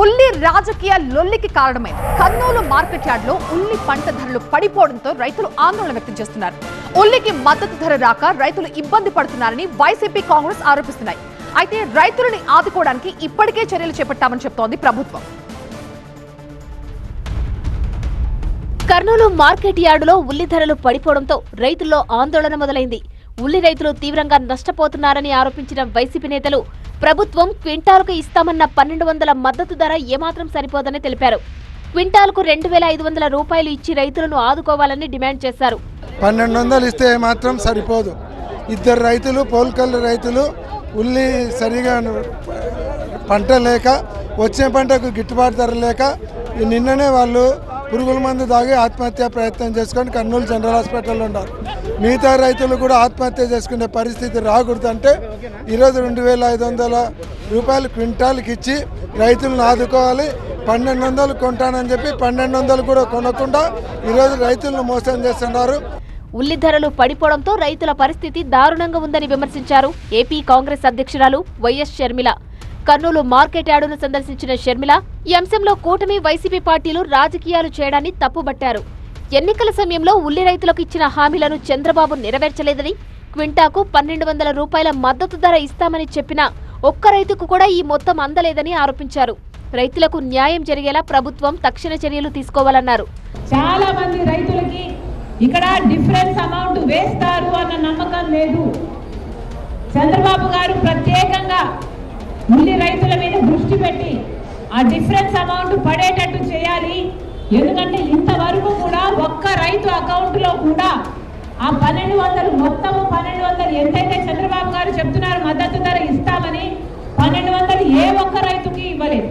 ఉల్లి రాజకీయ లొల్లికి కారణమైంది. కర్నూలు మార్కెట్ యార్డ్ లో ఉల్లి పంట ధరలు పడిపోవడంతో రైతులు ఆందోళన వ్యక్తం చేస్తున్నారు. ఉల్లికి మద్దతు ధర రాక రైతులు ఇబ్బంది పడుతున్నారని వైసీపీ, కాంగ్రెస్ ఆరోపిస్తున్నాయి. అయితే రైతులని ఆదుకోవడానికి ఇప్పటికే చర్యలు చేపట్టామని చెప్తోంది ప్రభుత్వం. కర్నూలు మార్కెట్ యార్డులో ఉల్లి ధరలు పడిపోవడంతో రైతుల్లో ఆందోళన మొదలైంది. ఉల్లి రైతులు తీవ్రంగా నష్టపోతున్నారని ఆరోపించిన వైసీపీ నేతలు ప్రభుత్వం క్వింటాల్కు ఇస్తామన్న 1200 మద్దతు ధర ఏమాత్రం సరిపోదని తెలిపారు. క్వింటాల్కు 2500 రూపాయలు ఇచ్చి రైతులను ఆదుకోవాలని డిమాండ్ చేశారు. 1200 ఇస్తే మాత్రం సరిపోదు. ఇద్దరు రైతులు, పోల్కల్ రైతులు ఉల్లి సరిగా పంట లేక, వచ్చే పంటకు గిట్టుబాటు ధర లేక నిన్ననే వాళ్ళు పురుగుల మందు తాగి ఆత్మహత్య ప్రయత్నం చేసుకొని కర్నూలు జనరల్ హాస్పిటల్లో ఉన్నారు. మిగతా రైతులు కూడా ఆత్మహత్య చేసుకునే పరిస్థితి రాకూడదంటే ఈరోజు 2500 రూపాయలు క్వింటాల్కి ఇచ్చి రైతులను ఆదుకోవాలి. 1200 కొంటానని చెప్పి 1200 కూడా కొనకుండా ఈరోజు రైతులను మోసం చేస్తున్నారు. ఉల్లి ధరలు పడిపోవడంతో రైతుల పరిస్థితి దారుణంగా ఉందని విమర్శించారు ఏపీ కాంగ్రెస్ అధ్యక్షురాలు వైఎస్ షర్మిల. కర్నూలు మార్కెట్ యార్డును సందర్శించిన షర్మిల ఈ అంశంలో కూటమి, వైసీపీ పార్టీలు రాజకీయాలు చేయడాన్ని తప్పుబట్టారు. ఎన్నికల సమయంలో ఉల్లి రైతులకు ఇచ్చిన హామీలను చంద్రబాబు నెరవేర్చలేదని, క్వింటాకు 1200 రూపాయల మద్దతు ధర ఇస్తామని చెప్పినా ఒక్క రైతుకు కూడా ఈ మొత్తం అందలేదని ఆరోపించారు. రైతులకు న్యాయం జరిగేలా ప్రభుత్వం తక్షణ చర్యలు తీసుకోవాలన్నారు. చాలా మంది రైతులకి ఇక్కడ డిఫరెన్స్ అమౌంట్ వేస్తారు అన్న నమ్మకం లేదు. చంద్రబాబు గారు ప్రత్యేకంగా ఉల్లి రైతుల మీద దృష్టి పెట్టి ఆ డిఫరెన్స్ అమౌంట్ పడేటట్టు చేయాలి. ఎందుకంటే ఇంతవరకు కూడా ఒక్క రైతు అకౌంట్లో కూడా ఆ 1200 మొత్తము 1200 ఎంతైతే చంద్రబాబు గారు చెప్తున్నారు మద్దతు ధర ఇస్తామని 1200 ఏ ఒక్క రైతుకి ఇవ్వలేదు.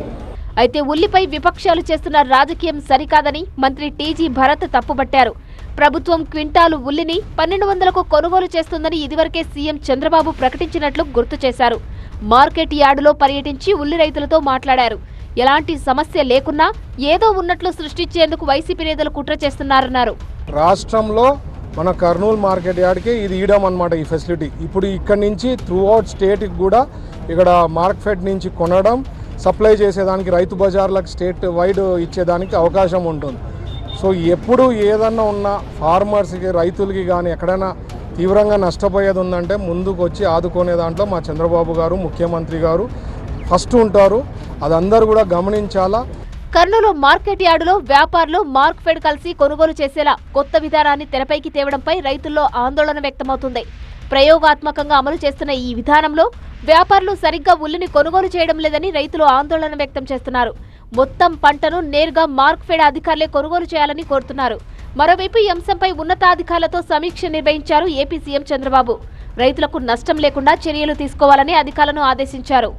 అయితే ఉల్లిపై విపక్షాలు చేస్తున్న రాజకీయం సరికాదని మంత్రి టీజీ భరత్ తప్పుబట్టారు. ప్రభుత్వం క్వింటాలు ఉల్లిని 1200కు కొనుగోలు చేస్తుందని ఇదివరకే సీఎం చంద్రబాబు ప్రకటించినట్లు గుర్తు చేశారు. మార్కెట్ యార్డులో పర్యటించి ఉల్లి రైతులతో మాట్లాడారు. ఎలాంటి సమస్య లేకున్నా ఏదో ఉన్నట్లు సృష్టించేందుకు వైసీపీ నేతలు కుట్ర చేస్తున్నారన్నారు. రాష్ట్రంలో మన కర్నూలు మార్కెట్ యార్డ్కి ఇది ఇయడం అన్నమాట ఈ ఫెసిలిటీ. ఇప్పుడు ఇక్కడి నుంచి త్రూఅవుట్ స్టేట్కి కూడా ఇక్కడ మార్కెట్ నుంచి కొనడం, సప్లై చేసేదానికి రైతు బజార్లకు స్టేట్ వైడ్ ఇచ్చేదానికి అవకాశం ఉంటుంది. సో ఎప్పుడు ఏదన్నా ఉన్న ఫార్మర్స్కి, రైతులకి కానీ ఎక్కడైనా తీవ్రంగా నష్టపోయేది ఉందంటే ముందుకు వచ్చి ఆదుకునే దాంట్లో మా చంద్రబాబు గారు, ముఖ్యమంత్రి గారు ఫస్ట్ ఉంటారు. అది అందరూ కూడా గమనించాలా. కర్నూలు మార్కెట్ యార్డులో వ్యాపారులు, మార్క్ఫెడ్ కలిసి కొనుగోలు చేసేలా కొత్త విధానాన్ని తెరపైకి తేవడంపై రైతుల్లో ఆందోళన వ్యక్తమవుతుంది. ప్రయోగాత్మకంగా అమలు చేస్తున్న ఈ విధానంలో వ్యాపారులు సరిగ్గా ఉల్లిని కొనుగోలు చేయడం లేదని రైతులు ఆందోళన వ్యక్తం చేస్తున్నారు. మొత్తం పంటను నేరుగా మార్క్ఫెడ్ అధికారులే కొనుగోలు చేయాలని కోరుతున్నారు. మరోవైపు ఈ అంశంపై ఉన్నతాధికారులతో సమీక్ష నిర్వహించారు ఏపీ సీఎం చంద్రబాబు. రైతులకు నష్టం లేకుండా చర్యలు తీసుకోవాలని అధికారులను ఆదేశించారు.